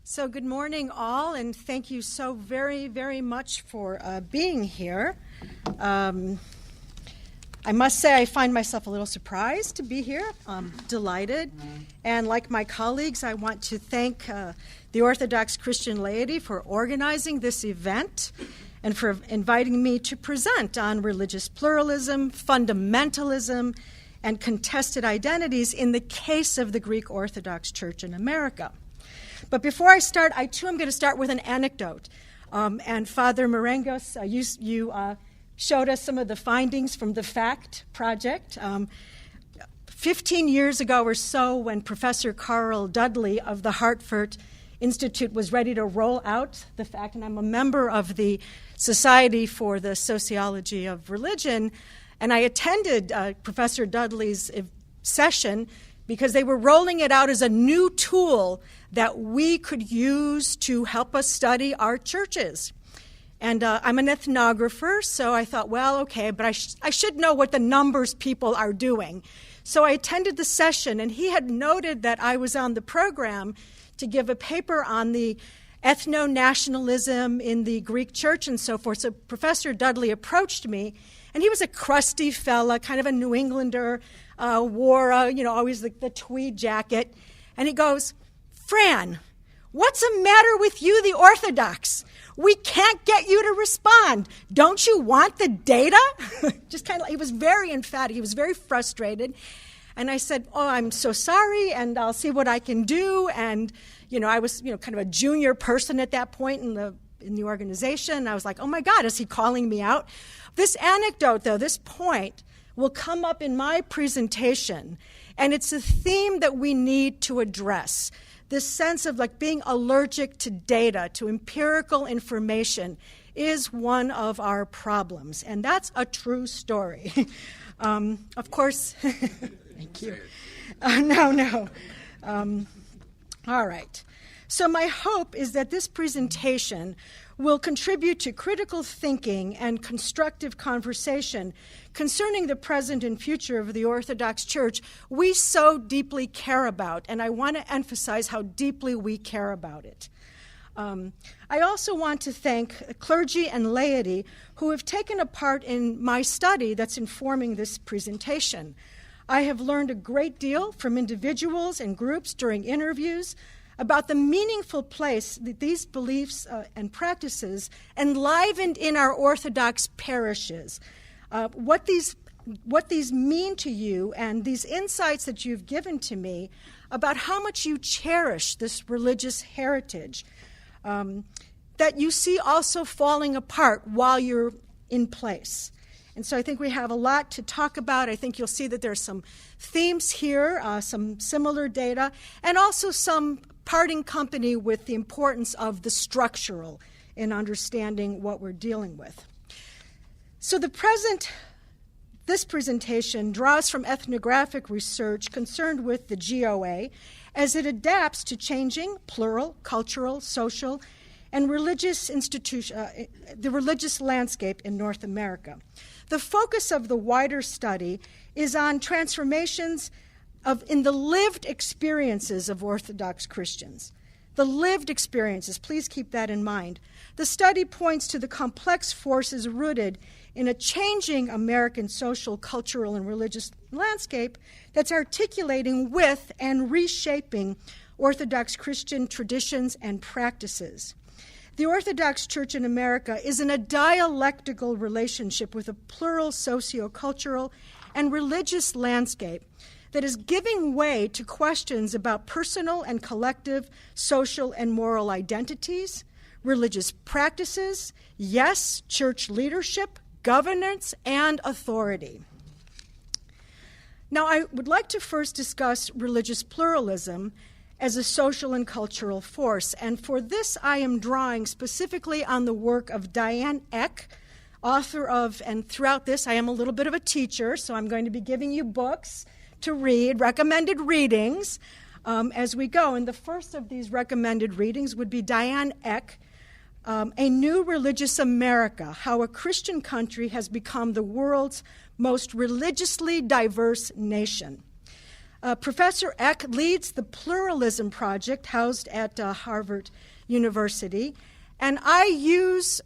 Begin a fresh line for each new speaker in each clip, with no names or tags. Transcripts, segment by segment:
So good morning, all, and thank you so very, very much for being here. I must say I find myself a little surprised to be here. I'm delighted. And like my colleagues, I want to thank the Orthodox Christian laity for organizing this event and for inviting me to present on religious pluralism, fundamentalism, and contested identities in the case of the Greek Orthodox Church in America. But before I start, I too am going to start with an anecdote. And Father Marengos, you showed us some of the findings from the FACT project. 15 years ago or so, when Professor Carl Dudley of the Hartford Institute was ready to roll out the FACT, and I'm a member of the Society for the Sociology of Religion, and I attended Professor Dudley's session because they were rolling it out as a new tool that we could use to help us study our churches. And I'm an ethnographer, so I thought, well, okay, but I should know what the numbers people are doing. So I attended the session, and he had noted that I was on the program to give a paper on the ethno-nationalism in the Greek church and so forth. So Professor Dudley approached me, and he was a crusty fella, kind of a New Englander, wore, always the tweed jacket. And he goes, "Fran, what's the matter with you, the Orthodox? We can't get you to respond. Don't you want the data?" Just kind of, he was very emphatic. He was very frustrated. And I said, "Oh, I'm so sorry, and I'll see what I can do." And, I was, kind of a junior person at that point in the organization. I was like, oh my God, is he calling me out? This anecdote, though, this point, will come up in my presentation, and it's a theme that we need to address. This sense of being allergic to data, to empirical information, is one of our problems, and that's a true story. Of course, thank you. No. All right. So my hope is that this presentation will contribute to critical thinking and constructive conversation concerning the present and future of the Orthodox Church we so deeply care about, and I want to emphasize how deeply we care about it. I also want to thank clergy and laity who have taken a part in my study that's informing this presentation. I have learned a great deal from individuals and groups during interviews about the meaningful place that these beliefs and practices enlivened in our Orthodox parishes, what these mean to you, and these insights that you've given to me about how much you cherish this religious heritage that you see also falling apart while you're in place. And so I think we have a lot to talk about. I think you'll see that there's some themes here, some similar data, and also some parting company with the importance of the structural in understanding what we're dealing with. So this presentation draws from ethnographic research concerned with the GOA as it adapts to changing plural, cultural, social, and religious the religious landscape in North America. The focus of the wider study is on transformations in the lived experiences of Orthodox Christians. The lived experiences, please keep that in mind. The study points to the complex forces rooted in a changing American social, cultural, and religious landscape that's articulating with and reshaping Orthodox Christian traditions and practices. The Orthodox Church in America is in a dialectical relationship with a plural sociocultural and religious landscape that is giving way to questions about personal and collective social and moral identities, religious practices, yes, church leadership, governance, and authority. Now, I would like to first discuss religious pluralism as a social and cultural force, and for this I am drawing specifically on the work of Diane Eck, author of, and throughout this I am a little bit of a teacher, so I'm going to be giving you books to read, recommended readings as we go. And the first of these recommended readings would be Diane Eck, A New Religious America, How a Christian Country Has Become the World's Most Religiously Diverse Nation. Professor Eck leads the Pluralism Project housed at Harvard University, and I use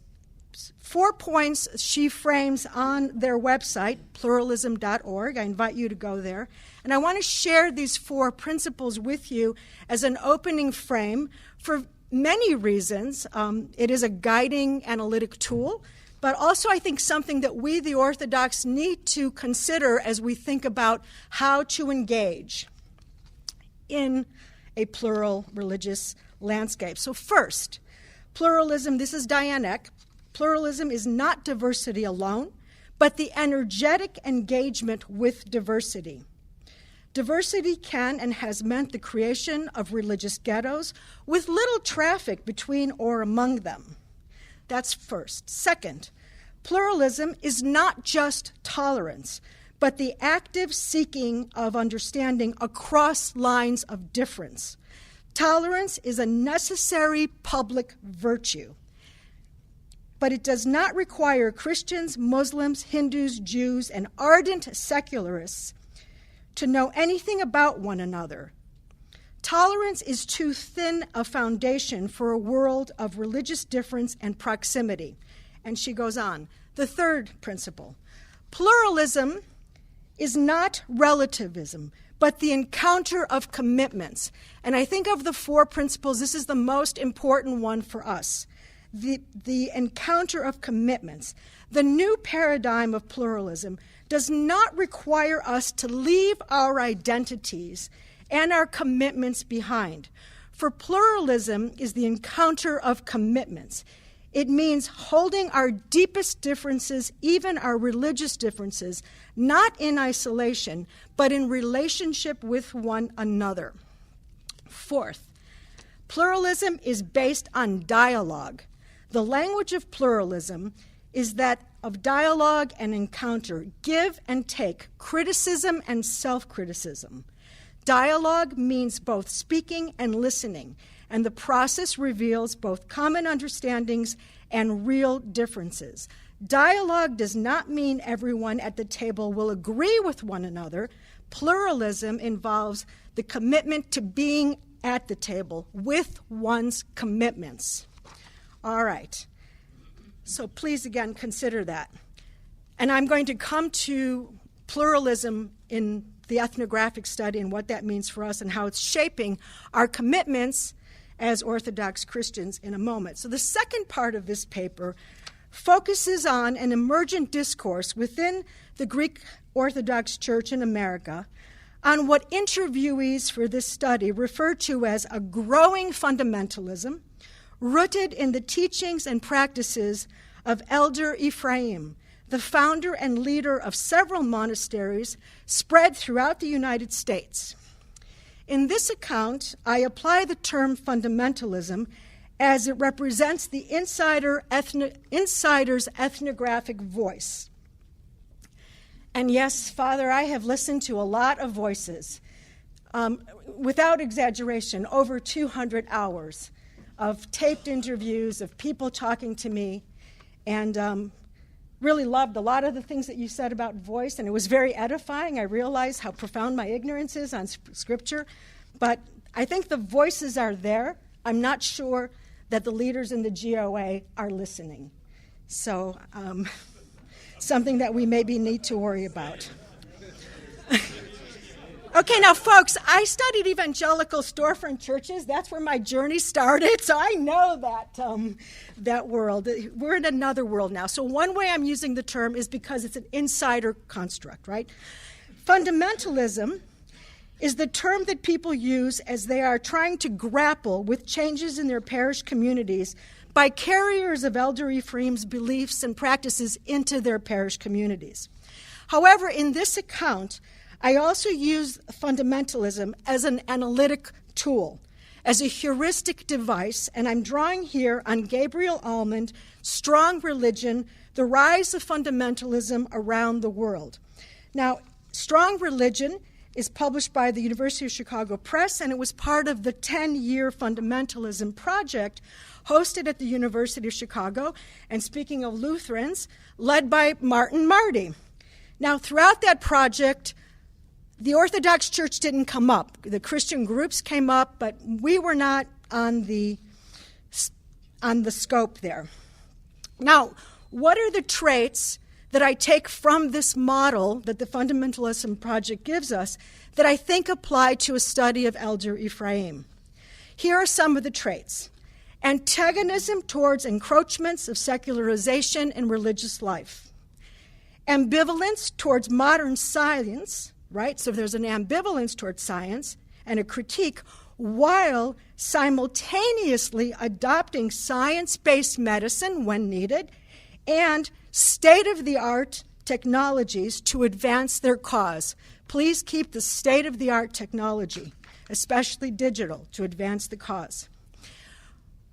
4 points she frames on their website, pluralism.org. I invite you to go there. And I want to share these 4 principles with you as an opening frame for many reasons. It is a guiding analytic tool, but also I think something that we, the Orthodox, need to consider as we think about how to engage in a plural religious landscape. So first, pluralism, this is Diane Eck. Pluralism is not diversity alone, but the energetic engagement with diversity. Diversity can and has meant the creation of religious ghettos with little traffic between or among them. That's first. Second, pluralism is not just tolerance, but the active seeking of understanding across lines of difference. Tolerance is a necessary public virtue, but it does not require Christians, Muslims, Hindus, Jews, and ardent secularists to know anything about one another. Tolerance is too thin a foundation for a world of religious difference and proximity. And she goes on. The third principle, pluralism is not relativism, but the encounter of commitments. And I think of the 4 principles, this is the most important one for us. The encounter of commitments. The new paradigm of pluralism does not require us to leave our identities and our commitments behind. For pluralism is the encounter of commitments. It means holding our deepest differences, even our religious differences, not in isolation, but in relationship with one another. Fourth, pluralism is based on dialogue. The language of pluralism is that of dialogue and encounter, give and take, criticism and self-criticism. Dialogue means both speaking and listening, and the process reveals both common understandings and real differences. Dialogue does not mean everyone at the table will agree with one another. Pluralism involves the commitment to being at the table with one's commitments. All right. So please, again, consider that. And I'm going to come to pluralism in the ethnographic study and what that means for us and how it's shaping our commitments as Orthodox Christians in a moment. So the second part of this paper focuses on an emergent discourse within the Greek Orthodox Church in America on what interviewees for this study refer to as a growing fundamentalism rooted in the teachings and practices of Elder Ephraim, the founder and leader of several monasteries spread throughout the United States. In this account, I apply the term fundamentalism as it represents the insider's ethnographic voice. And yes, Father, I have listened to a lot of voices, without exaggeration, over 200 hours of taped interviews of people talking to me, and really loved a lot of the things that you said about voice, and it was very edifying. I realized how profound my ignorance is on Scripture, but I think the voices are there. I'm not sure that the leaders in the GOA are listening. So something that we maybe need to worry about. Okay, now, folks, I studied evangelical storefront churches. That's where my journey started, so I know that world. We're in another world now. So one way I'm using the term is because it's an insider construct, right? Fundamentalism is the term that people use as they are trying to grapple with changes in their parish communities by carriers of Elder Ephraim's beliefs and practices into their parish communities. However, in this account, I also use fundamentalism as an analytic tool, as a heuristic device, and I'm drawing here on Gabriel Almond, Strong Religion, The Rise of Fundamentalism Around the World. Now, Strong Religion is published by the University of Chicago Press, and it was part of the 10-year fundamentalism project hosted at the University of Chicago, and speaking of Lutherans, led by Martin Marty. Now, throughout that project, The Orthodox Church didn't come up. The Christian groups came up, but we were not on the scope there. Now, what are the traits that I take from this model that the Fundamentalism Project gives us that I think apply to a study of Elder Ephraim? Here are some of the traits. Antagonism towards encroachments of secularization in religious life. Ambivalence towards modern science, right? So there's an ambivalence towards science and a critique while simultaneously adopting science-based medicine when needed and state-of-the-art technologies to advance their cause. Please keep the state-of-the-art technology, especially digital, to advance the cause.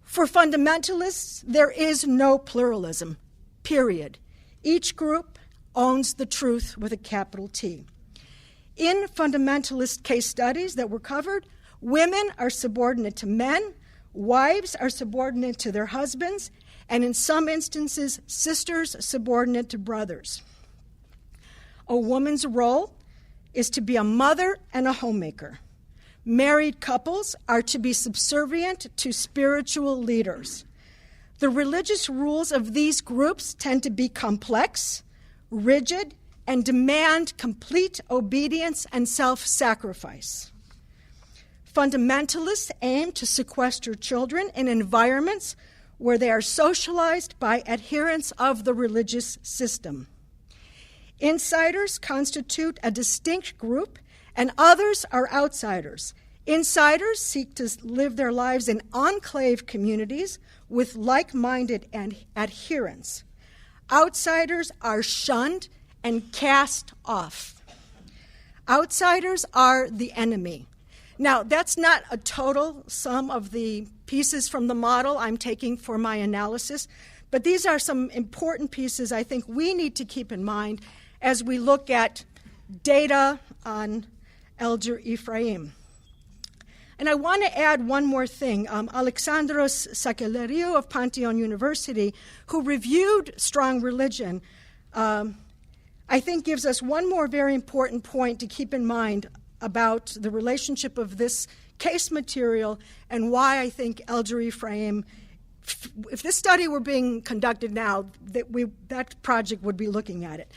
For fundamentalists, there is no pluralism, period. Each group owns the truth with a capital T. In fundamentalist case studies that were covered, women are subordinate to men, wives are subordinate to their husbands, and in some instances, sisters subordinate to brothers. A woman's role is to be a mother and a homemaker. Married couples are to be subservient to spiritual leaders. The religious rules of these groups tend to be complex, rigid, and demand complete obedience and self-sacrifice. Fundamentalists aim to sequester children in environments where they are socialized by adherents of the religious system. Insiders constitute a distinct group, and others are outsiders. Insiders seek to live their lives in enclave communities with like-minded adherents. Outsiders are shunned and cast off. Outsiders are the enemy. Now, that's not a total sum of the pieces from the model I'm taking for my analysis, but these are some important pieces I think we need to keep in mind as we look at data on Elder Ephraim. And I want to add one more thing. Alexandros Sakellariou of Pantheon University, who reviewed Strong Religion, I think gives us one more very important point to keep in mind about the relationship of this case material and why I think Elder Ephraim, if this study were being conducted now, that project would be looking at it.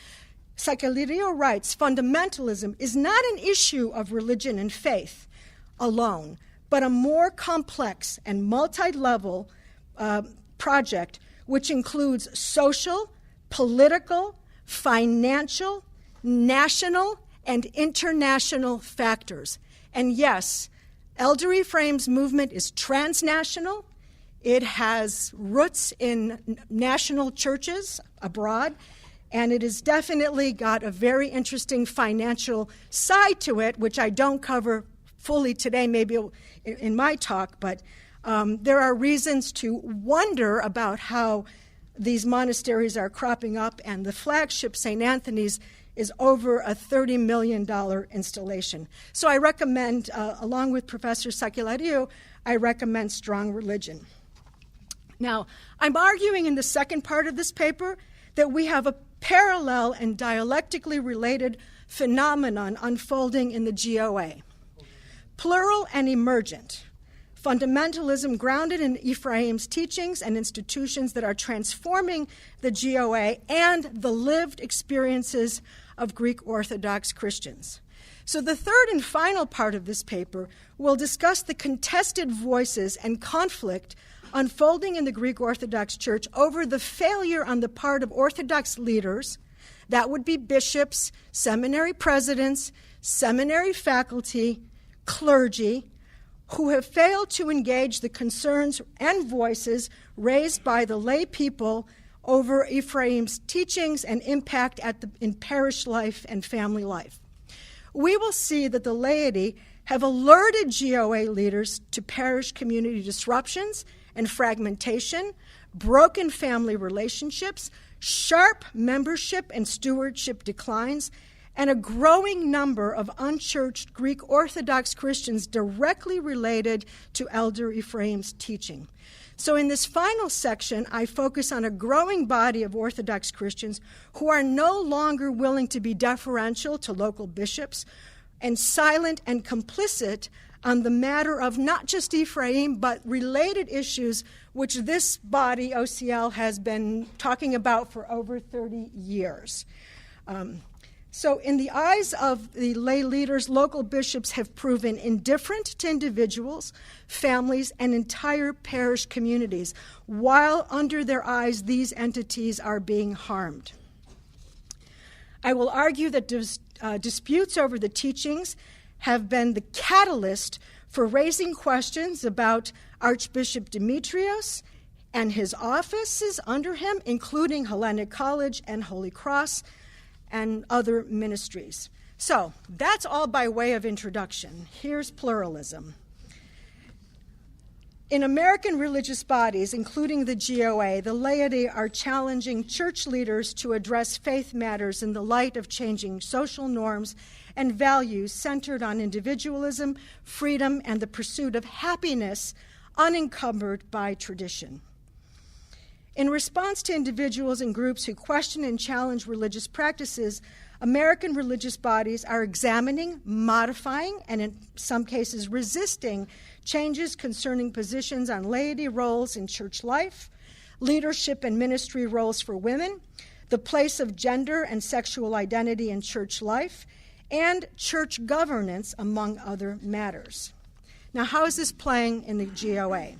Sakellariou writes, fundamentalism is not an issue of religion and faith alone, but a more complex and multi-level project which includes social, political, financial, national, and international factors. And yes, Elder Ephraim's movement is transnational. It has roots in national churches abroad, and it has definitely got a very interesting financial side to it, which I don't cover fully today, maybe in my talk, but there are reasons to wonder about how these monasteries are cropping up, and the flagship St. Anthony's is over a $30 million installation. So I recommend, along with Professor Sakellariou, I recommend Strong Religion. Now, I'm arguing in the second part of this paper that we have a parallel and dialectically related phenomenon unfolding in the GOA. Plural and emergent. Fundamentalism grounded in Ephraim's teachings and institutions that are transforming the GOA and the lived experiences of Greek Orthodox Christians. So the third and final part of this paper will discuss the contested voices and conflict unfolding in the Greek Orthodox Church over the failure on the part of Orthodox leaders, that would be bishops, seminary presidents, seminary faculty, clergy, who have failed to engage the concerns and voices raised by the lay people over Ephraim's teachings and impact in parish life and family life. We will see that the laity have alerted GOA leaders to parish community disruptions and fragmentation, broken family relationships, sharp membership and stewardship declines, and a growing number of unchurched Greek Orthodox Christians directly related to Elder Ephraim's teaching. So in this final section, I focus on a growing body of Orthodox Christians who are no longer willing to be deferential to local bishops and silent and complicit on the matter of not just Ephraim, but related issues which this body, OCL, has been talking about for over 30 years. So in the eyes of the lay leaders, local bishops have proven indifferent to individuals, families, and entire parish communities, while under their eyes these entities are being harmed. I will argue that disputes over the teachings have been the catalyst for raising questions about Archbishop Demetrios and his offices under him, including Hellenic College and Holy Cross and other ministries. So that's all by way of introduction. Here's pluralism. In American religious bodies, including the GOA, the laity are challenging church leaders to address faith matters in the light of changing social norms and values centered on individualism, freedom, and the pursuit of happiness unencumbered by tradition. In response to individuals and groups who question and challenge religious practices, American religious bodies are examining, modifying, and in some cases resisting changes concerning positions on laity roles in church life, leadership and ministry roles for women, the place of gender and sexual identity in church life, and church governance, among other matters. Now, how is this playing in the GOA?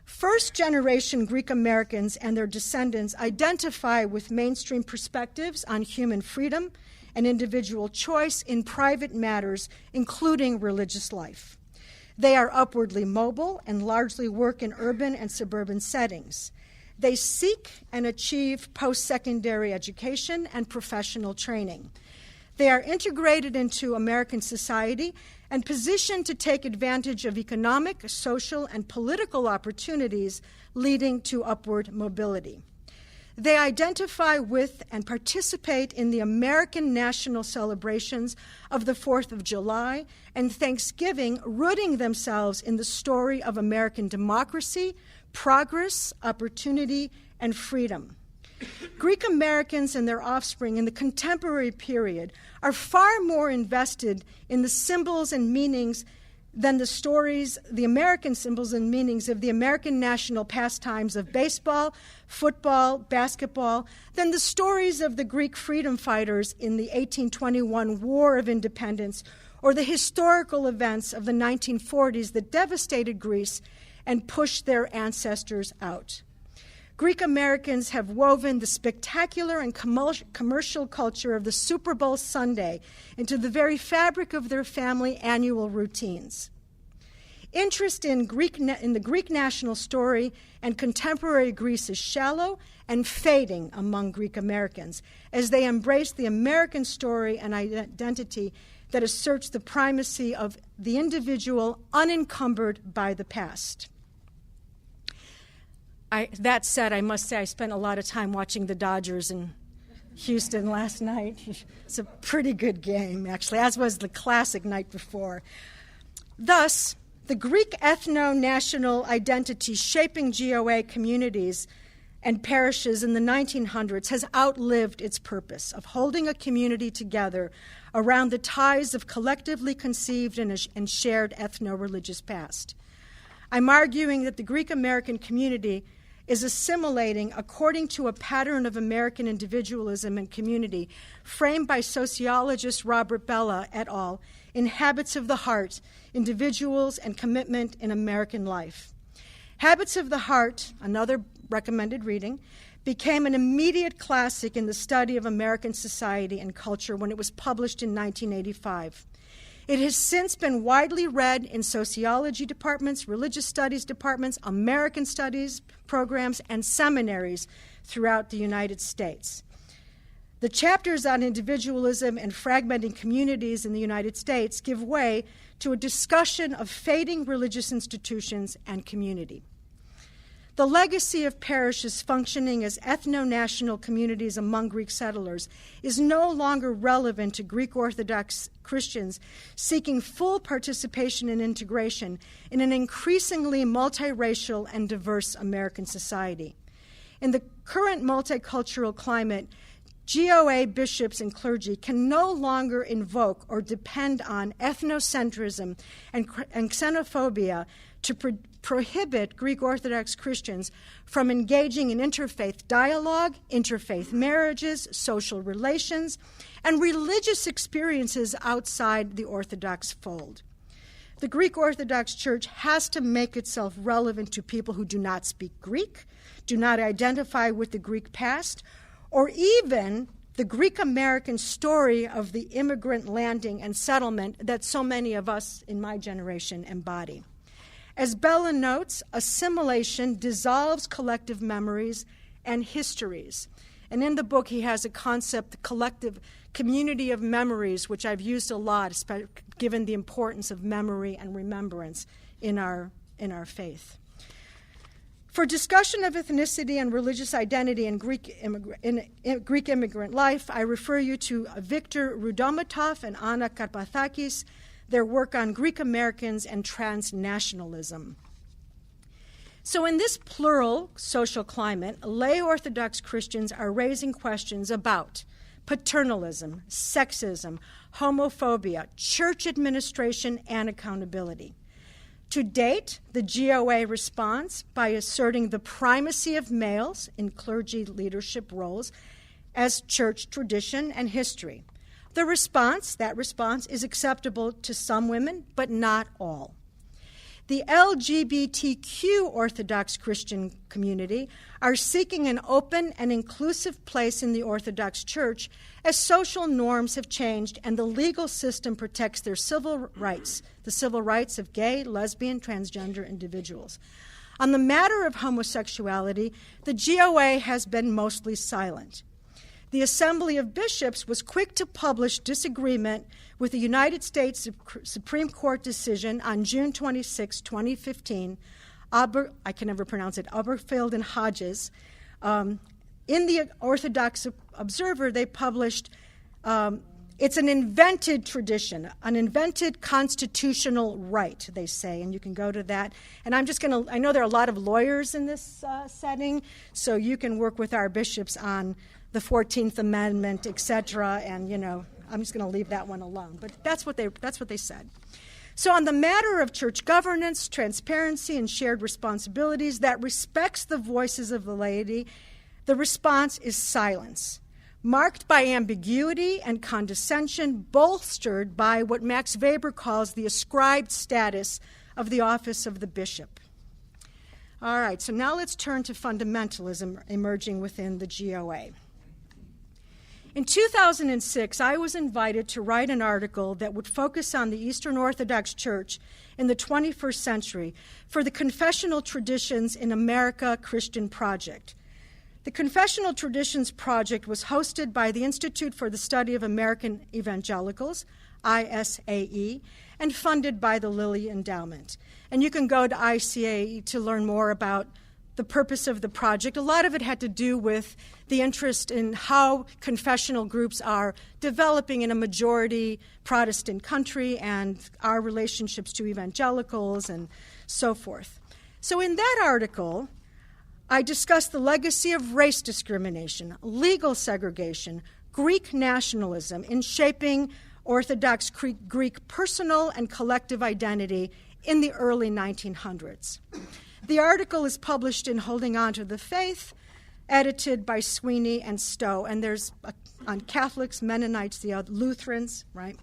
First-generation Greek Americans and their descendants identify with mainstream perspectives on human freedom and individual choice in private matters, including religious life. They are upwardly mobile and largely work in urban and suburban settings. They seek and achieve post-secondary education and professional training. They are integrated into American society and positioned to take advantage of economic, social, and political opportunities leading to upward mobility. They identify with and participate in the American national celebrations of the 4th of July and Thanksgiving, rooting themselves in the story of American democracy, progress, opportunity, and freedom. Greek Americans and their offspring in the contemporary period are far more invested in the symbols and meanings than the stories, the American symbols and meanings of the American national pastimes of baseball, football, basketball, than the stories of the Greek freedom fighters in the 1821 War of Independence or the historical events of the 1940s that devastated Greece and pushed their ancestors out. Greek Americans have woven the spectacular and commercial culture of the Super Bowl Sunday into the very fabric of their family annual routines. Interest in the Greek national story and contemporary Greece is shallow and fading among Greek Americans as they embrace the American story and identity that asserts the primacy of the individual unencumbered by the past. That said, I must say I spent a lot of time watching the Dodgers in Houston last night. It's a pretty good game, actually, as was the Classic night before. Thus, the Greek ethno-national identity shaping GOA communities and parishes in the 1900s has outlived its purpose of holding a community together around the ties of collectively conceived and shared ethno-religious past. I'm arguing that the Greek American community is assimilating according to a pattern of American individualism and community framed by sociologist Robert Bellah et al. In Habits of the Heart, Individuals and Commitment in American Life. Habits of the Heart, another recommended reading, became an immediate classic in the study of American society and culture when it was published in 1985. It has since been widely read in sociology departments, religious studies departments, American studies programs, and seminaries throughout the United States. The chapters on individualism and fragmenting communities in the United States give way to a discussion of fading religious institutions and community. The legacy of parishes functioning as ethno-national communities among Greek settlers is no longer relevant to Greek Orthodox Christians seeking full participation and integration in an increasingly multiracial and diverse American society. In the current multicultural climate, GOA bishops and clergy can no longer invoke or depend on ethnocentrism and xenophobia to prohibit Greek Orthodox Christians from engaging in interfaith dialogue, interfaith marriages, social relations, and religious experiences outside the Orthodox fold. The Greek Orthodox Church has to make itself relevant to people who do not speak Greek, do not identify with the Greek past, or even the Greek-American story of the immigrant landing and settlement that so many of us in my generation embody. As Bella notes, assimilation dissolves collective memories and histories. And in the book, he has a concept, the collective community of memories, which I've used a lot, given the importance of memory and remembrance in our faith. For discussion of ethnicity and religious identity in Greek immigrant life, I refer you to Victor Rudomatov and Anna Karpathakis, their work on Greek Americans and transnationalism. So in this plural social climate, lay Orthodox Christians are raising questions about paternalism, sexism, homophobia, church administration, and accountability. To date, the GOA responds by asserting the primacy of males in clergy leadership roles as church tradition and history. That response is acceptable to some women, but not all. The LGBTQ Orthodox Christian community are seeking an open and inclusive place in the Orthodox Church as social norms have changed and the legal system protects their civil rights, the civil rights of gay, lesbian, transgender individuals. On the matter of homosexuality, the GOA has been mostly silent. The Assembly of Bishops was quick to publish disagreement with the United States Supreme Court decision on June 26, 2015, I can never pronounce it, Oberfeld and Hodges. In the Orthodox Observer, they published, it's an invented tradition, an invented constitutional right, they say, and you can go to that. And I'm just going to, I know there are a lot of lawyers in this setting, so you can work with our bishops on the 14th Amendment, et cetera, and, you know, I'm just going to leave that one alone. But that's what they said. So on the matter of church governance, transparency, and shared responsibilities that respects the voices of the laity, the response is silence, marked by ambiguity and condescension, bolstered by what Max Weber calls the ascribed status of the office of the bishop. All right, so now let's turn to fundamentalism emerging within the GOA. In 2006, I was invited to write an article that would focus on the Eastern Orthodox Church in the 21st century for the Confessional Traditions in America Christian Project. The Confessional Traditions Project was hosted by the Institute for the Study of American Evangelicals, ISAE, and funded by the Lilly Endowment. And you can go to ICAE to learn more about the purpose of the project. A lot of it had to do with the interest in how confessional groups are developing in a majority Protestant country and our relationships to evangelicals and so forth. So in that article, I discussed the legacy of race discrimination, legal segregation, Greek nationalism in shaping Orthodox Greek personal and collective identity in the early 1900s. The article is published in Holding On to the Faith, edited by Sweeney and Stowe, and there's on Catholics, Mennonites, the Lutherans, right?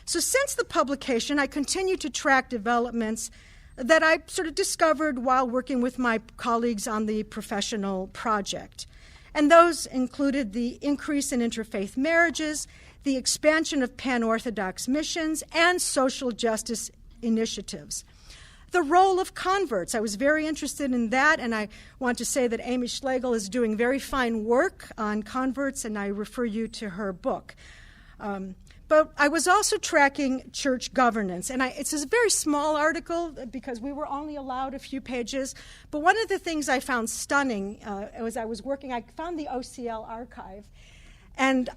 So since the publication, I continue to track developments that I sort of discovered while working with my colleagues on the professional project. And those included the increase in interfaith marriages, the expansion of pan-Orthodox missions, and social justice initiatives. The role of converts, I was very interested in that, and I want to say that Amy Schlegel is doing very fine work on converts, and I refer you to her book. But I was also tracking church governance, and it's a very small article because we were only allowed a few pages, but one of the things I found stunning as I was working, I found the OCL archive, and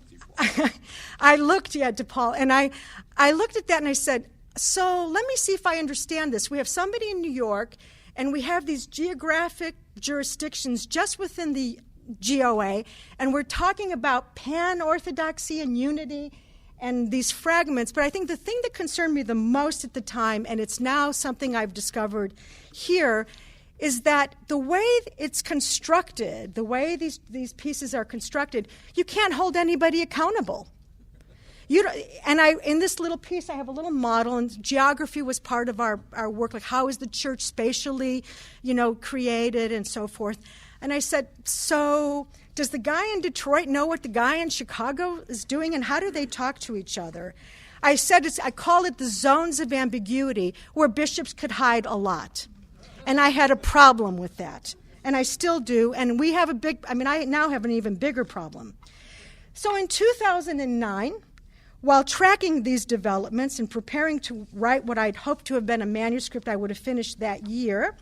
I looked, DePaul, and I looked at that and I said, so let me see if I understand this. We have somebody in New York, and we have these geographic jurisdictions just within the GOA, and we're talking about pan-orthodoxy and unity and these fragments. But I think the thing that concerned me the most at the time, and it's now something I've discovered here, is that the way it's constructed, the way these pieces are constructed, you can't hold anybody accountable. In this little piece, I have a little model, and geography was part of our work, like how is the church spatially, created and so forth. And I said, so does the guy in Detroit know what the guy in Chicago is doing, and how do they talk to each other? I said, I call it the zones of ambiguity, where bishops could hide a lot. And I had a problem with that, and I still do, and we have I now have an even bigger problem. So in 2009, while tracking these developments and preparing to write what I'd hoped to have been a manuscript I would have finished that year,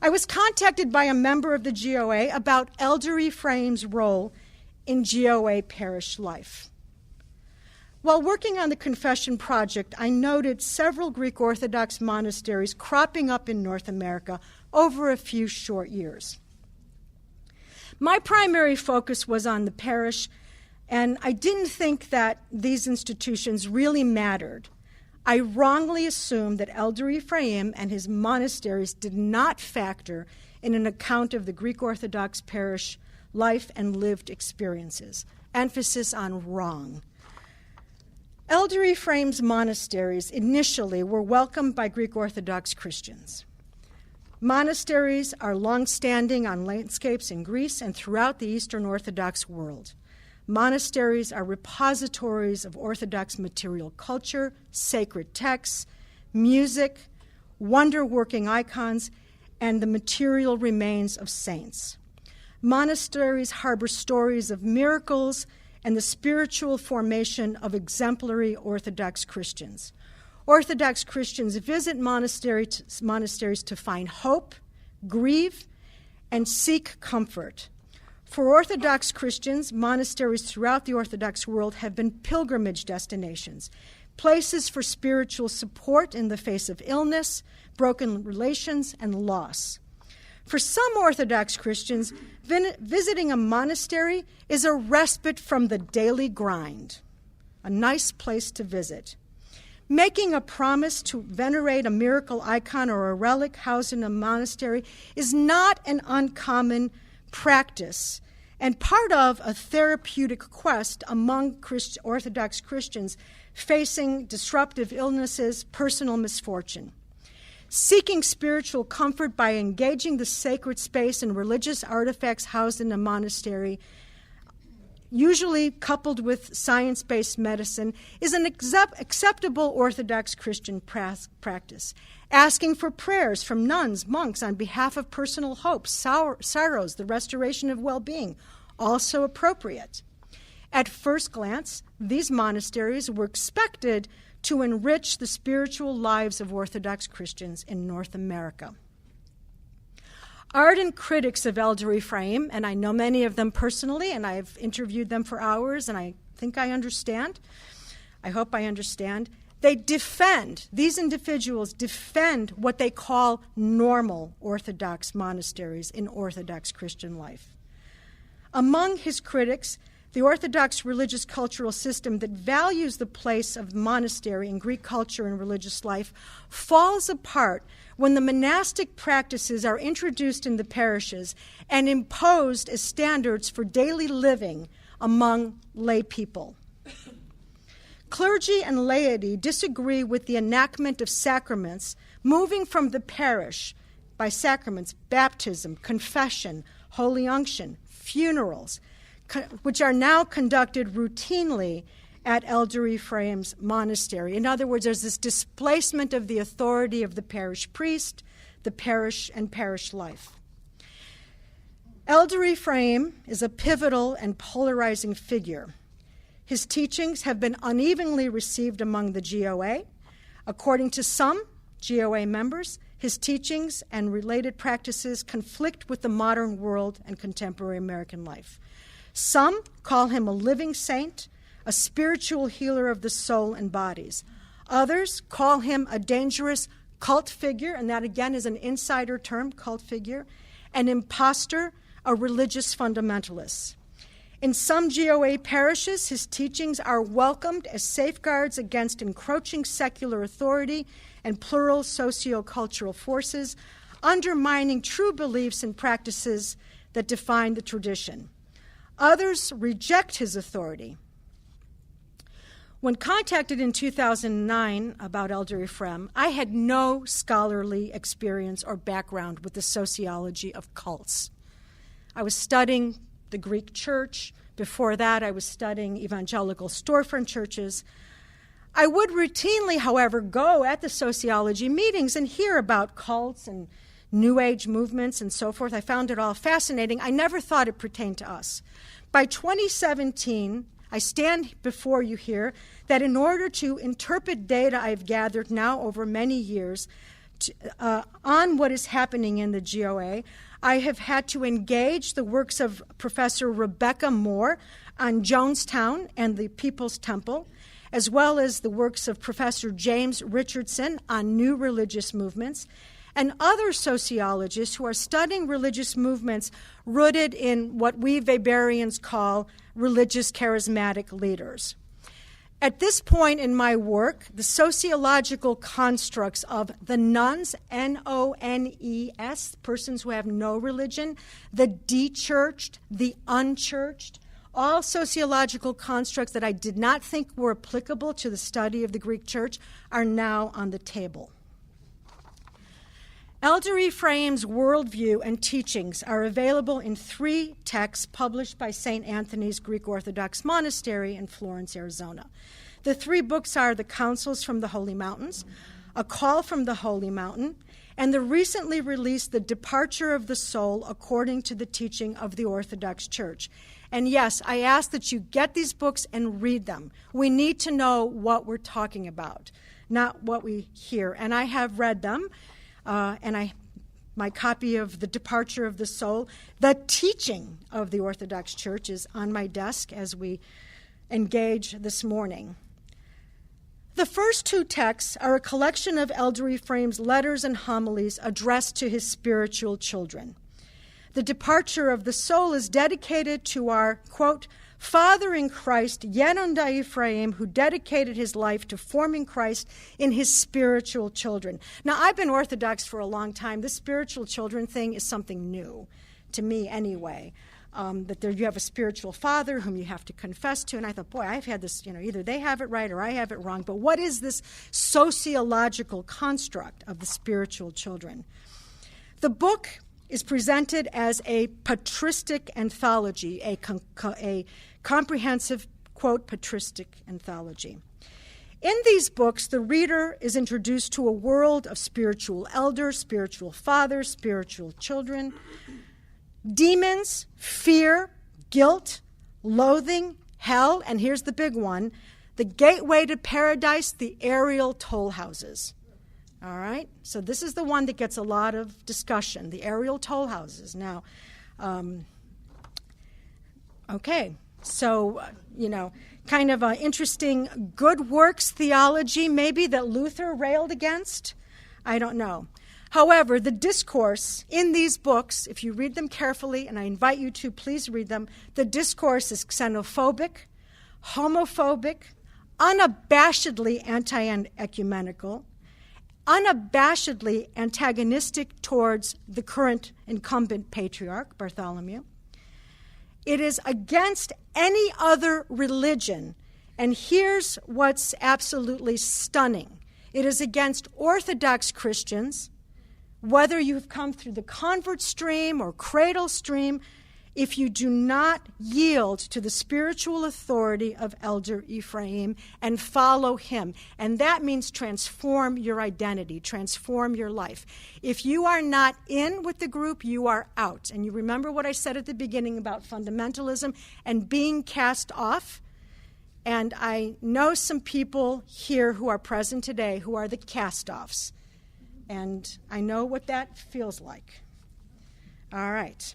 I was contacted by a member of the GOA about Elder Ephraim's role in GOA parish life. While working on the Confession Project, I noted several Greek Orthodox monasteries cropping up in North America over a few short years. My primary focus was on the parish, and I didn't think that these institutions really mattered. I wrongly assumed that Elder Ephraim and his monasteries did not factor in an account of the Greek Orthodox parish life and lived experiences. Emphasis on wrong. Elder Ephraim's monasteries initially were welcomed by Greek Orthodox Christians. Monasteries are long-standing on landscapes in Greece and throughout the Eastern Orthodox world. Monasteries are repositories of Orthodox material culture, sacred texts, music, wonder-working icons, and the material remains of saints. Monasteries harbor stories of miracles and the spiritual formation of exemplary Orthodox Christians. Orthodox Christians visit monasteries to find hope, grieve, and seek comfort. For Orthodox Christians, monasteries throughout the Orthodox world have been pilgrimage destinations, places for spiritual support in the face of illness, broken relations, and loss. For some Orthodox Christians, visiting a monastery is a respite from the daily grind, a nice place to visit. Making a promise to venerate a miracle icon or a relic housed in a monastery is not an uncommon practice and part of a therapeutic quest among Orthodox Christians facing disruptive illnesses, personal misfortune. Seeking spiritual comfort by engaging the sacred space and religious artifacts housed in a monastery, usually coupled with science-based medicine, is an acceptable Orthodox Christian practice. Asking for prayers from nuns, monks on behalf of personal hopes, sorrows, the restoration of well-being, also appropriate. At first glance, these monasteries were expected to enrich the spiritual lives of Orthodox Christians in North America. Ardent critics of Elder Ephraim, and I know many of them personally, and I've interviewed them for hours, and I think I understand. I hope I understand. These individuals defend what they call normal Orthodox monasteries in Orthodox Christian life. Among his critics, the Orthodox religious cultural system that values the place of monastery in Greek culture and religious life falls apart when the monastic practices are introduced in the parishes and imposed as standards for daily living among lay people. Clergy and laity disagree with the enactment of sacraments moving from the parish by sacraments, baptism, confession, holy unction, funerals, which are now conducted routinely at Elder Ephraim's monastery. In other words, there's this displacement of the authority of the parish priest, the parish, and parish life. Elder Ephraim is a pivotal and polarizing figure. His teachings have been unevenly received among the GOA. According to some GOA members, his teachings and related practices conflict with the modern world and contemporary American life. Some call him a living saint, a spiritual healer of the soul and bodies. Others call him a dangerous cult figure, and that again is an insider term, cult figure, an imposter, a religious fundamentalist. In some GOA parishes, his teachings are welcomed as safeguards against encroaching secular authority and plural socio-cultural forces, undermining true beliefs and practices that define the tradition. Others reject his authority. When contacted in 2009 about Elder Ephraim, I had no scholarly experience or background with the sociology of cults. I was studying the Greek church. Before that, I was studying evangelical storefront churches. I would routinely, however, go at the sociology meetings and hear about cults and New Age movements and so forth. I found it all fascinating. I never thought it pertained to us. By 2017, I stand before you here that in order to interpret data I've gathered now over many years on what is happening in the GOA, I have had to engage the works of Professor Rebecca Moore on Jonestown and the People's Temple, as well as the works of Professor James Richardson on new religious movements, and other sociologists who are studying religious movements rooted in what we Weberians call religious charismatic leaders. At this point in my work, the sociological constructs of the nones, N-O-N-E-S, persons who have no religion, the de-churched, the unchurched, all sociological constructs that I did not think were applicable to the study of the Greek church are now on the table. Elder Ephraim's worldview and teachings are available in 3 texts published by St. Anthony's Greek Orthodox Monastery in Florence, Arizona. The 3 books are The Counsels from the Holy Mountains, A Call from the Holy Mountain, and the recently released The Departure of the Soul According to the Teaching of the Orthodox Church. And yes, I ask that you get these books and read them. We need to know what we're talking about, not what we hear. And I have read them. My copy of The Departure of the Soul, the teaching of the Orthodox Church, is on my desk as we engage this morning. The first 2 texts are a collection of Elder Ephraim's letters and homilies addressed to his spiritual children. The Departure of the Soul is dedicated to our, quote, Father in Christ, Yenonda Ephraim, who dedicated his life to forming Christ in his spiritual children. Now, I've been Orthodox for a long time. This spiritual children thing is something new, to me anyway, that you have a spiritual father whom you have to confess to. And I thought, boy, I've had this, either they have it right or I have it wrong. But what is this sociological construct of the spiritual children? The book is presented as a patristic anthology, a comprehensive, quote, patristic anthology. In these books, the reader is introduced to a world of spiritual elders, spiritual fathers, spiritual children, demons, fear, guilt, loathing, hell, and here's the big one, the gateway to paradise, the aerial toll houses. All right, so this is the one that gets a lot of discussion, the aerial toll houses. Now, okay, so, kind of an interesting good works theology maybe that Luther railed against. I don't know. However, the discourse in these books, if you read them carefully, and I invite you to please read them, the discourse is xenophobic, homophobic, unabashedly anti-ecumenical, unabashedly antagonistic towards the current incumbent patriarch, Bartholomew. It is against any other religion, and here's what's absolutely stunning. It is against Orthodox Christians, whether you've come through the convert stream or cradle stream, if you do not yield to the spiritual authority of Elder Ephraim and follow him. And that means transform your identity, transform your life. If you are not in with the group, you are out. And you remember what I said at the beginning about fundamentalism and being cast off? And I know some people here who are present today who are the cast-offs. And I know what that feels like. All right.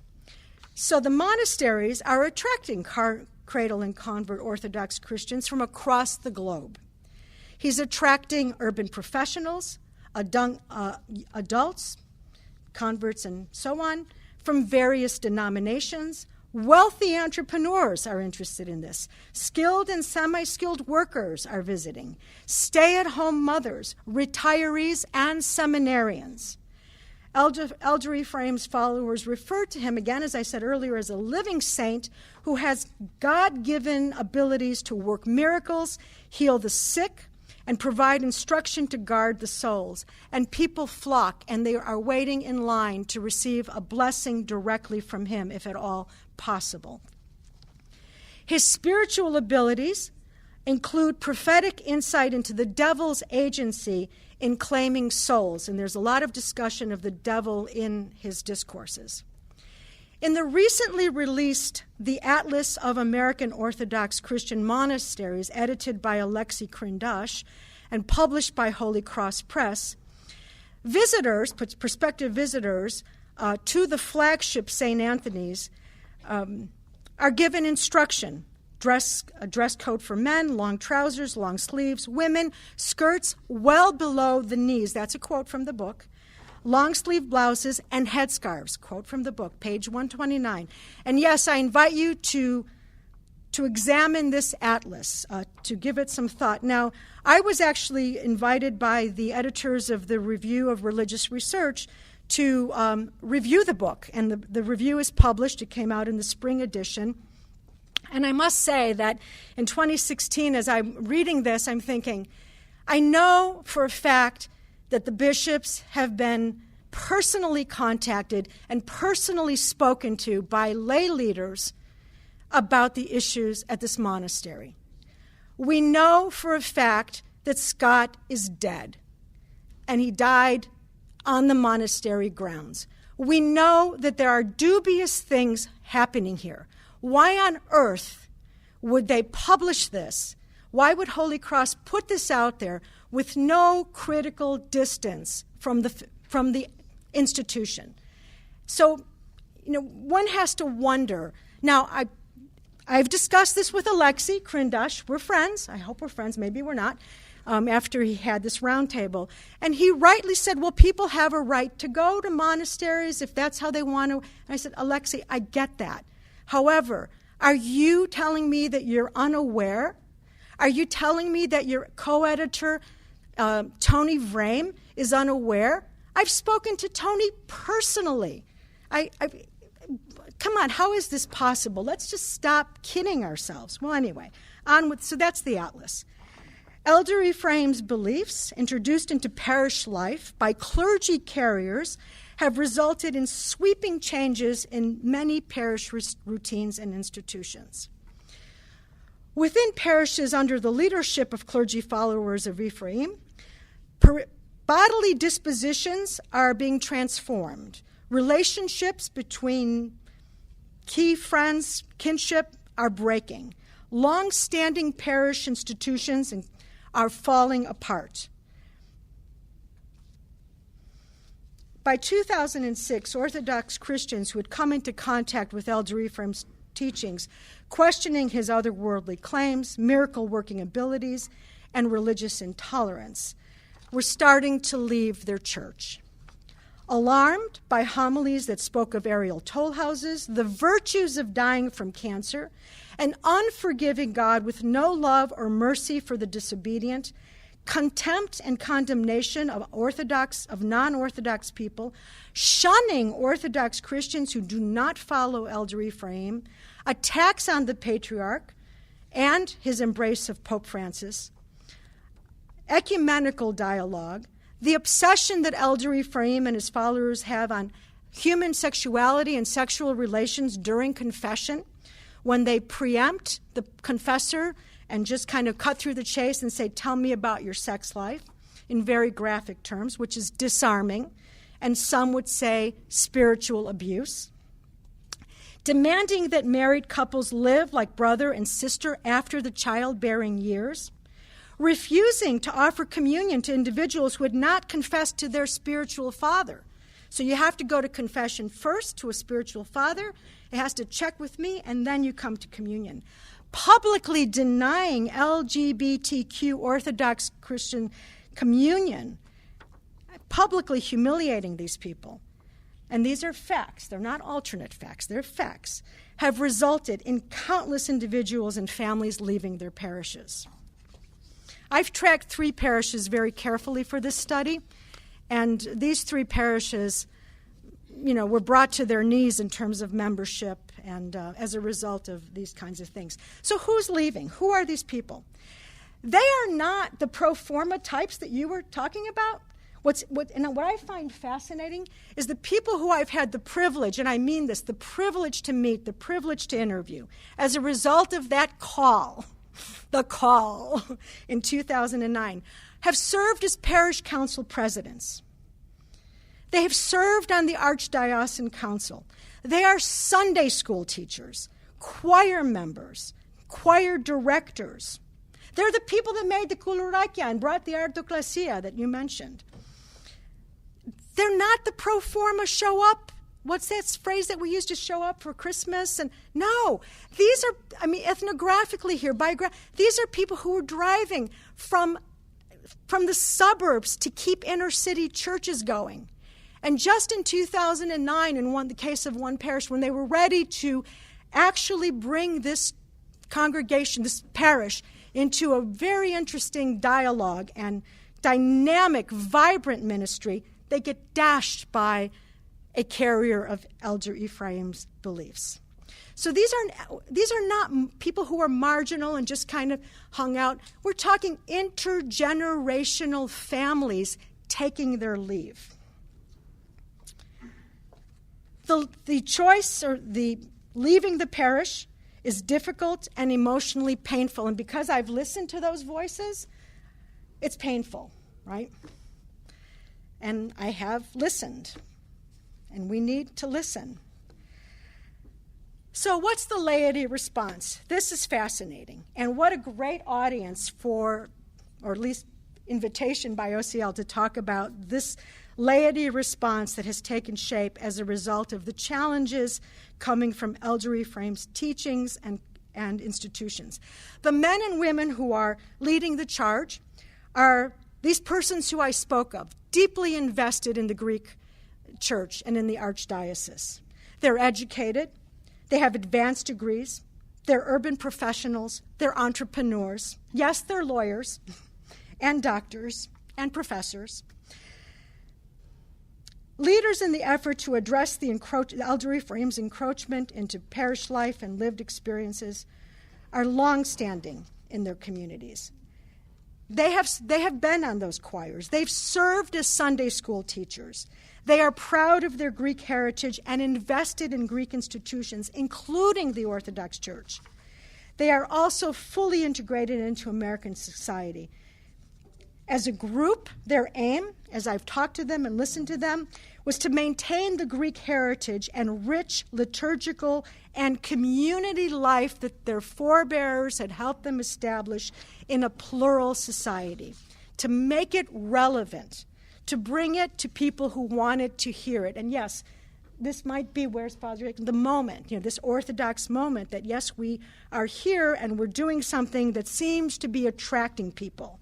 So the monasteries are attracting cradle and convert Orthodox Christians from across the globe. He's attracting urban professionals, adults, converts, and so on, from various denominations. Wealthy entrepreneurs are interested in this. Skilled and semi-skilled workers are visiting. Stay-at-home mothers, retirees, and seminarians. Elder Ephraim's followers refer to him, again, as I said earlier, as a living saint who has God-given abilities to work miracles, heal the sick, and provide instruction to guard the souls. And people flock, and they are waiting in line to receive a blessing directly from him, if at all possible. His spiritual abilities include prophetic insight into the devil's agency in claiming souls, and there's a lot of discussion of the devil in his discourses. In the recently released The Atlas of American Orthodox Christian Monasteries, edited by Alexei Krindash and published by Holy Cross Press, visitors, prospective visitors to the flagship St. Anthony's are given instruction. A dress code for men, long trousers, long sleeves. Women, skirts well below the knees. That's a quote from the book. Long sleeve blouses and headscarves. Quote from the book, page 129. And yes, I invite you to examine this atlas, to give it some thought. Now, I was actually invited by the editors of the Review of Religious Research to review the book. And the review is published. It came out in the spring edition. And I must say that in 2016, as I'm reading this, I'm thinking, I know for a fact that the bishops have been personally contacted and personally spoken to by lay leaders about the issues at this monastery. We know for a fact that Scott is dead, and he died on the monastery grounds. We know that there are dubious things happening here. Why on earth would they publish this? Why would Holy Cross put this out there with no critical distance from the institution? So, one has to wonder. Now, I've discussed this with Alexei Krindash. We're friends. I hope we're friends. Maybe we're not. After he had this roundtable. And he rightly said, well, people have a right to go to monasteries if that's how they want to. And I said, Alexei, I get that. However, are you telling me that you're unaware? Are you telling me that your co-editor, Tony Vrame, is unaware? I've spoken to Tony personally. Come on, how is this possible? Let's just stop kidding ourselves. Well, anyway, so that's the atlas. Elder Ephraim's beliefs, introduced into parish life by clergy carriers, have resulted in sweeping changes in many parish routines and institutions. Within parishes under the leadership of clergy followers of Ephraim, bodily dispositions are being transformed. Relationships between key friends, kinship, are breaking. Long-standing parish institutions are falling apart. By 2006, Orthodox Christians who had come into contact with Elder Ephraim's teachings, questioning his otherworldly claims, miracle-working abilities, and religious intolerance, were starting to leave their church. Alarmed by homilies that spoke of aerial toll houses, the virtues of dying from cancer, an unforgiving God with no love or mercy for the disobedient, contempt and condemnation of non-Orthodox people, shunning Orthodox Christians who do not follow Elder Ephraim, attacks on the Patriarch and his embrace of Pope Francis, ecumenical dialogue, the obsession that Elder Ephraim and his followers have on human sexuality and sexual relations during confession, when they preempt the confessor and just kind of cut through the chase and say, tell me about your sex life, in very graphic terms, which is disarming, and some would say spiritual abuse. Demanding that married couples live like brother and sister after the childbearing years. Refusing to offer communion to individuals who had not confessed to their spiritual father. So you have to go to confession first to a spiritual father. It has to check with me, and then you come to communion. Publicly denying LGBTQ Orthodox Christian communion, publicly humiliating these people. and these are facts, they're not alternate facts, they're facts, have resulted in countless individuals and families leaving their parishes. I've tracked 3 parishes very carefully for this study, and these 3 parishes, were brought to their knees in terms of membership and as a result of these kinds of things. So who's leaving? Who are these people? They are not the pro forma types that you were talking about. What I find fascinating is the people who I've had the privilege, and I mean this, the privilege to meet, the privilege to interview, as a result of that call, the call in 2009, have served as parish council presidents. They have served on the Archdiocesan Council. They are Sunday school teachers, choir members, choir directors. They're the people that made the Koulourakia and brought the Artoclasia that you mentioned. They're not the pro forma show up. What's that phrase that we use to show up for Christmas? And no, these are, ethnographically here, these are people who are driving from the suburbs to keep inner city churches going. And just in 2009, in the case of one parish, when they were ready to actually bring this congregation, this parish, into a very interesting dialogue and dynamic, vibrant ministry, they get dashed by a carrier of Elder Ephraim's beliefs. So these are not people who are marginal and just kind of hung out. We're talking intergenerational families taking their leave. The choice or the leaving the parish is difficult and emotionally painful. And because I've listened to those voices, it's painful, right? And I have listened, and we need to listen. So what's the laity response? This is fascinating. And what a great audience or at least invitation by OCL to talk about this laity response that has taken shape as a result of the challenges coming from Elder Ephraim's teachings and institutions. The men and women who are leading the charge are these persons who I spoke of, deeply invested in the Greek church and in the archdiocese. They're educated, they have advanced degrees, they're urban professionals, they're entrepreneurs. Yes, they're lawyers and doctors and professors. Leaders in the effort to address the Elder Ephraim's encroachment into parish life and lived experiences are long-standing in their communities. They have been on those choirs. They've served as Sunday school teachers. They are proud of their Greek heritage and invested in Greek institutions, including the Orthodox Church. They are also fully integrated into American society. As a group, their aim, as I've talked to them and listened to them, was to maintain the Greek heritage and rich liturgical and community life that their forebears had helped them establish in a plural society, to make it relevant, to bring it to people who wanted to hear it. And yes, this might be, where's Father Rick, the moment, this Orthodox moment that, yes, we are here and we're doing something that seems to be attracting people.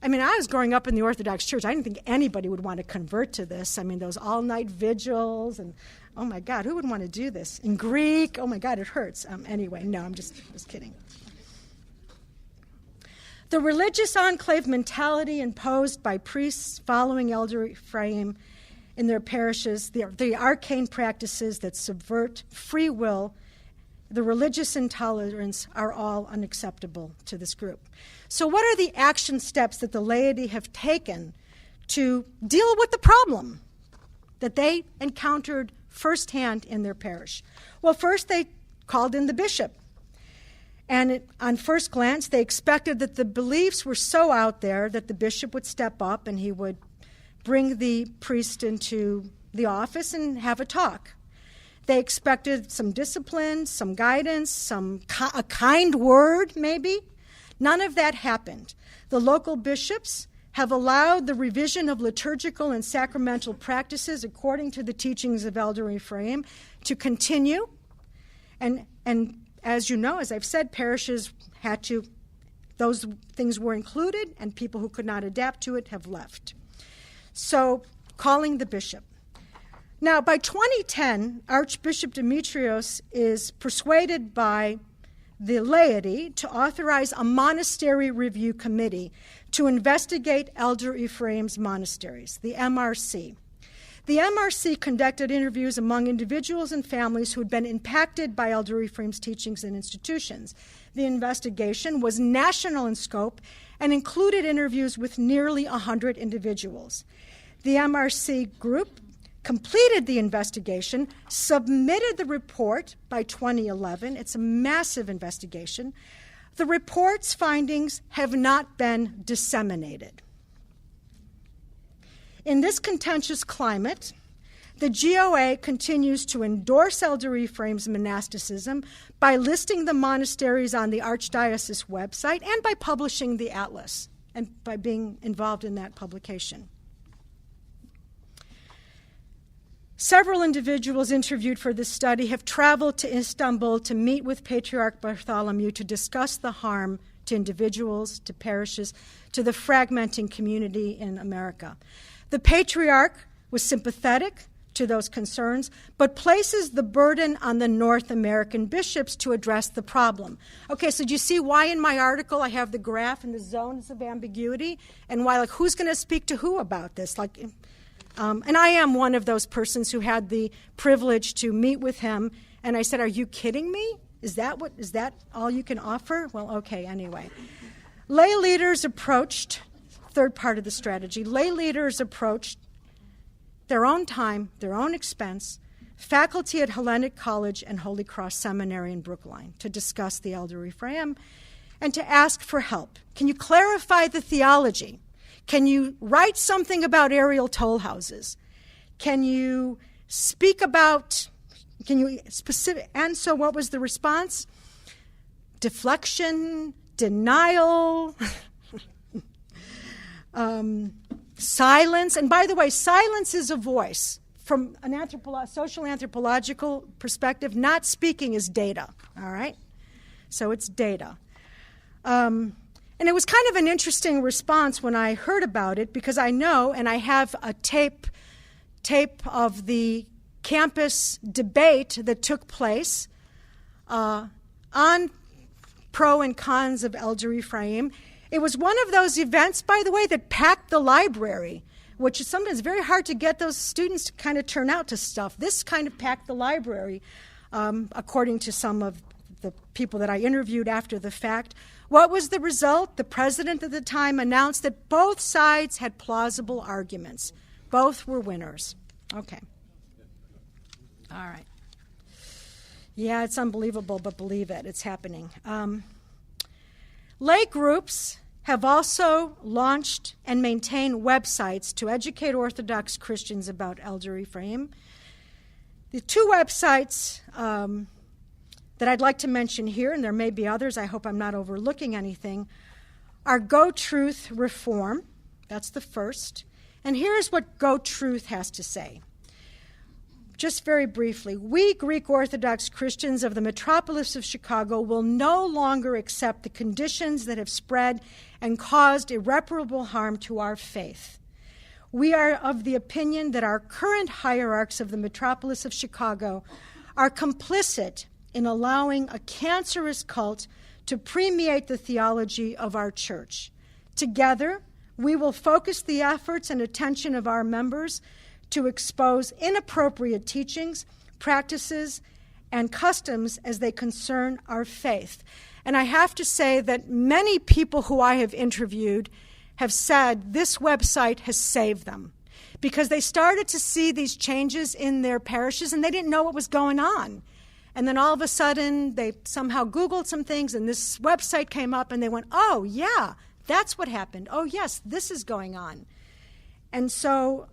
I was growing up in the Orthodox Church. I didn't think anybody would want to convert to this. Those all-night vigils and, oh, my God, who would want to do this? In Greek, oh, my God, it hurts. Anyway, no, I'm just kidding. The religious enclave mentality imposed by priests following Elder Ephraim in their parishes, the arcane practices that subvert free will, the religious intolerance are all unacceptable to this group. So what are the action steps that the laity have taken to deal with the problem that they encountered firsthand in their parish? Well, first they called in the bishop. And on first glance, they expected that the beliefs were so out there that the bishop would step up and he would bring the priest into the office and have a talk. They expected some discipline, some guidance, a kind word, maybe. None of that happened. The local bishops have allowed the revision of liturgical and sacramental practices according to the teachings of Elder Ephraim to continue. And as you know, as I've said, parishes those things were included, and people who could not adapt to it have left. So, calling the bishop. Now, by 2010, Archbishop Demetrios is persuaded by the laity to authorize a monastery review committee to investigate Elder Ephraim's monasteries, the MRC. The MRC conducted interviews among individuals and families who had been impacted by Elder Ephraim's teachings and institutions. The investigation was national in scope and included interviews with nearly 100 individuals. The MRC group completed the investigation, submitted the report by 2011. It's a massive investigation. The report's findings have not been disseminated. In this contentious climate, the GOA continues to endorse Elder Ephraim's monasticism by listing the monasteries on the Archdiocese website and by publishing the atlas and by being involved in that publication. Several individuals interviewed for this study have traveled to Istanbul to meet with Patriarch Bartholomew to discuss the harm to individuals, to parishes, to the fragmenting community in America. The Patriarch was sympathetic to those concerns, but places the burden on the North American bishops to address the problem. Okay, so do you see why in my article I have the graph and the zones of ambiguity, and why, like, who's going to speak to who about this? And I am one of those persons who had the privilege to meet with him, and I said, "Are you kidding me? Is that all you can offer?" Well, okay, anyway. Lay leaders approached, third part of the strategy, lay leaders approached their own time, their own expense, faculty at Hellenic College and Holy Cross Seminary in Brookline to discuss the Elder Ephraim and to ask for help. Can you clarify the theology? Can you write something about aerial toll houses? Can you speak about, and so what was the response? Deflection, denial, silence. And by the way, silence is a voice. From an social anthropological perspective, not speaking is data, all right? So it's data. And it was kind of an interesting response when I heard about it, because I know, and I have a tape of the campus debate that took place on pro and cons of Elder Ephraim. It was one of those events, by the way, that packed the library, which is sometimes very hard to get those students to kind of turn out to stuff. This kind of packed the library, according to some of the people that I interviewed after the fact. What was the result? The president at the time announced that both sides had plausible arguments. Both were winners. Okay. All right. Yeah, it's unbelievable, but believe it, it's happening. Lay groups have also launched and maintain websites to educate Orthodox Christians about Elder Ephraim. The two websites that I'd like to mention here, and there may be others, I hope I'm not overlooking anything, are Go Truth Reform. That's the first. And here's what Go Truth has to say. Just very briefly, we Greek Orthodox Christians of the metropolis of Chicago will no longer accept the conditions that have spread and caused irreparable harm to our faith. We are of the opinion that our current hierarchs of the metropolis of Chicago are complicit in allowing a cancerous cult to permeate the theology of our church. Together, we will focus the efforts and attention of our members to expose inappropriate teachings, practices, and customs as they concern our faith. And I have to say that many people who I have interviewed have said this website has saved them, because they started to see these changes in their parishes and they didn't know what was going on. And then all of a sudden, they somehow Googled some things, and this website came up, and they went, oh, yeah, that's what happened. Oh, yes, this is going on. And so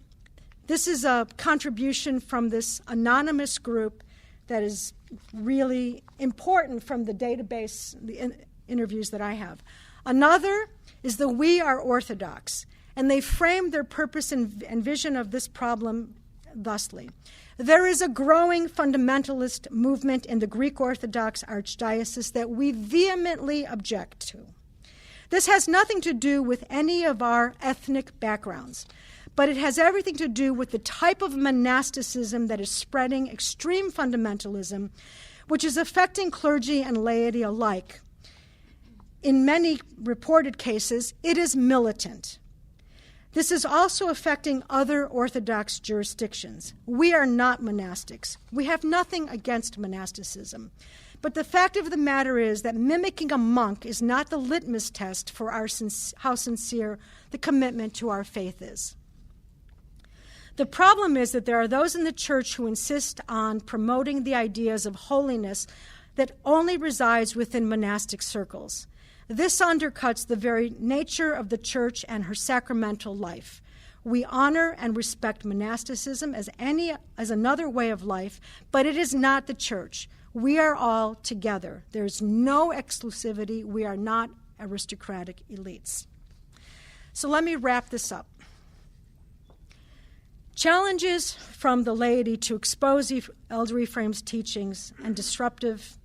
this is a contribution from this anonymous group that is really important from the database, the interviews that I have. Another is the We Are Orthodox, and they framed their purpose and vision of this problem thusly. There is a growing fundamentalist movement in the Greek Orthodox Archdiocese that we vehemently object to. This has nothing to do with any of our ethnic backgrounds, but it has everything to do with the type of monasticism that is spreading extreme fundamentalism, which is affecting clergy and laity alike. In many reported cases, it is militant. This is also affecting other Orthodox jurisdictions. We are not monastics. We have nothing against monasticism. But the fact of the matter is that mimicking a monk is not the litmus test for how sincere the commitment to our faith is. The problem is that there are those in the church who insist on promoting the ideas of holiness that only resides within monastic circles. This undercuts the very nature of the church and her sacramental life. We honor and respect monasticism as another way of life, but it is not the church. We are all together. There's no exclusivity. We are not aristocratic elites. So let me wrap this up. Challenges from the laity to expose Elder Ephraim's teachings and disruptions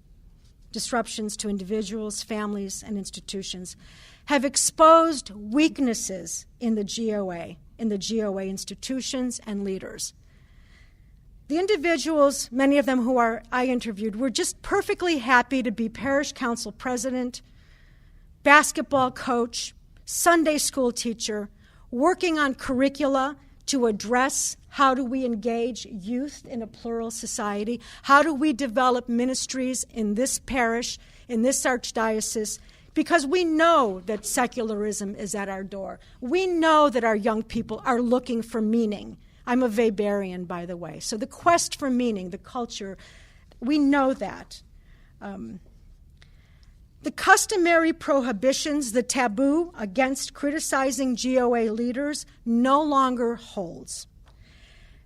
to individuals, families, and institutions have exposed weaknesses in the GOA institutions and leaders. The individuals, many of them who I interviewed, were just perfectly happy to be parish council president, basketball coach, Sunday school teacher, working on curricula to address how do we engage youth in a plural society, how do we develop ministries in this parish, in this archdiocese, because we know that secularism is at our door. We know that our young people are looking for meaning. I'm a Weberian, by the way. So the quest for meaning, the culture, we know that. The customary prohibitions, the taboo against criticizing GOA leaders no longer holds.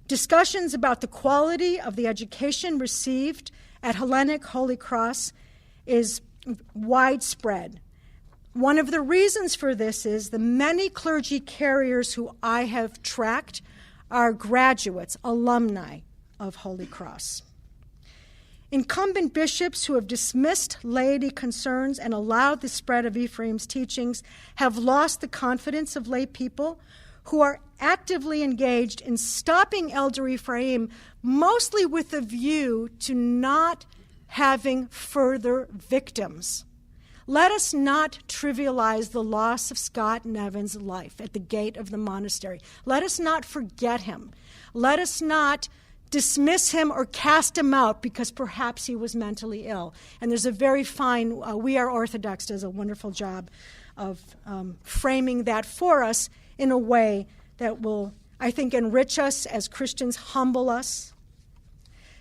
Discussions about the quality of the education received at Hellenic Holy Cross is widespread. One of the reasons for this is the many clergy carriers who I have tracked are graduates, alumni of Holy Cross. Incumbent bishops who have dismissed laity concerns and allowed the spread of Ephraim's teachings have lost the confidence of lay people who are actively engaged in stopping Elder Ephraim, mostly with a view to not having further victims. Let us not trivialize the loss of Scott Nevin's life at the gate of the monastery. Let us not forget him. Let us not dismiss him or cast him out because perhaps he was mentally ill. And there's a very fine, We Are Orthodox does a wonderful job of framing that for us in a way that will, I think, enrich us as Christians, humble us.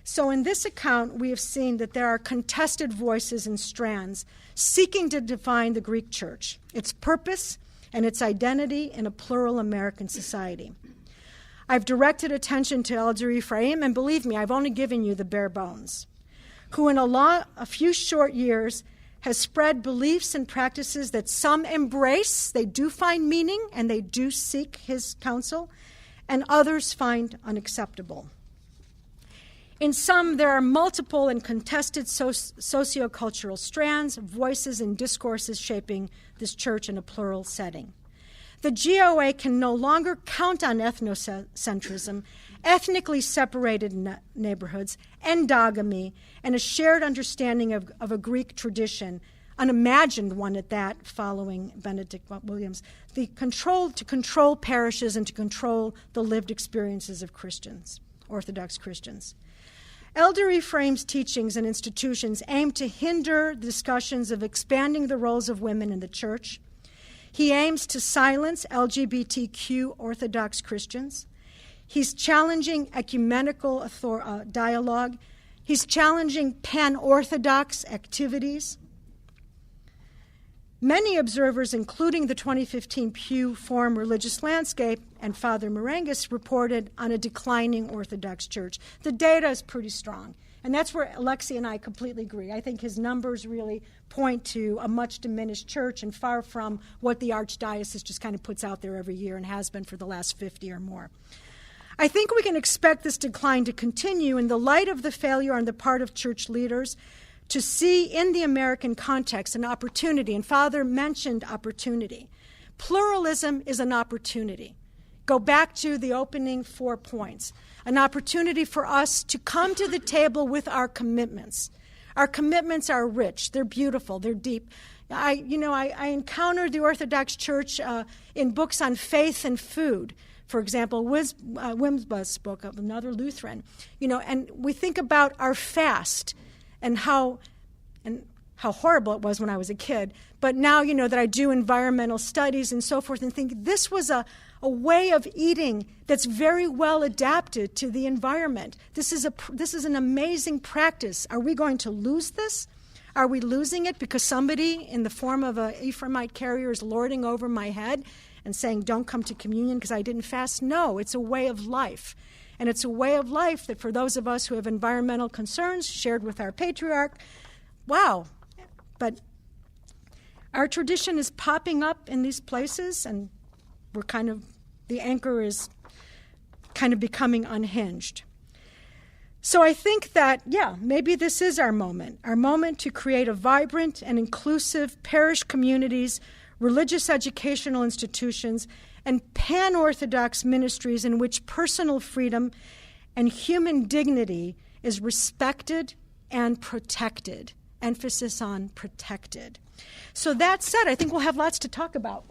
So in this account, we have seen that there are contested voices and strands seeking to define the Greek church, its purpose, and its identity in a plural American society. I've directed attention to Elder Ephraim, and believe me, I've only given you the bare bones, who in a few short years has spread beliefs and practices that some embrace, they do find meaning, and they do seek his counsel, and others find unacceptable. In some, there are multiple and contested sociocultural strands, voices, and discourses shaping this church in a plural setting. The GOA can no longer count on ethnocentrism, ethnically separated neighborhoods, endogamy, and a shared understanding of a Greek tradition, an imagined one at that, following Benedict Williams, to control parishes and to control the lived experiences of Christians, Orthodox Christians. Elder Ephraim's teachings and institutions aim to hinder discussions of expanding the roles of women in the church. He aims to silence LGBTQ Orthodox Christians. He's challenging ecumenical dialogue. He's challenging pan-Orthodox activities. Many observers, including the 2015 Pew Forum Religious Landscape and Father Marengis, reported on a declining Orthodox church. The data is pretty strong, and that's where Alexi and I completely agree. I think his numbers really point to a much diminished church and far from what the Archdiocese just kind of puts out there every year and has been for the last 50 or more. I think we can expect this decline to continue in the light of the failure on the part of church leaders to see in the American context an opportunity, and Father mentioned opportunity. Pluralism is an opportunity. go back to the opening 4 points. An opportunity for us to come to the table with our commitments. Our commitments are rich, they're beautiful, they're deep. I encountered the Orthodox Church in books on faith and food. For example, Wimsbu's book of another Lutheran. And we think about our fast and how horrible it was when I was a kid. But now, that I do environmental studies and so forth, and think this was a way of eating that's very well adapted to the environment. This is an amazing practice. Are we going to lose this? Are we losing it because somebody in the form of an Ephraimite carrier is lording over my head and saying, don't come to communion because I didn't fast? No, it's a way of life. And it's a way of life that for those of us who have environmental concerns shared with our patriarch, wow. But our tradition is popping up in these places, and the anchor is kind of becoming unhinged. So I think that, maybe this is our moment to create a vibrant and inclusive parish communities, religious educational institutions, and pan-Orthodox ministries in which personal freedom and human dignity is respected and protected. Emphasis on protected. So that said, I think we'll have lots to talk about.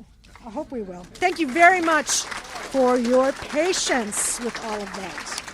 I hope we will. Thank you very much for your patience with all of that.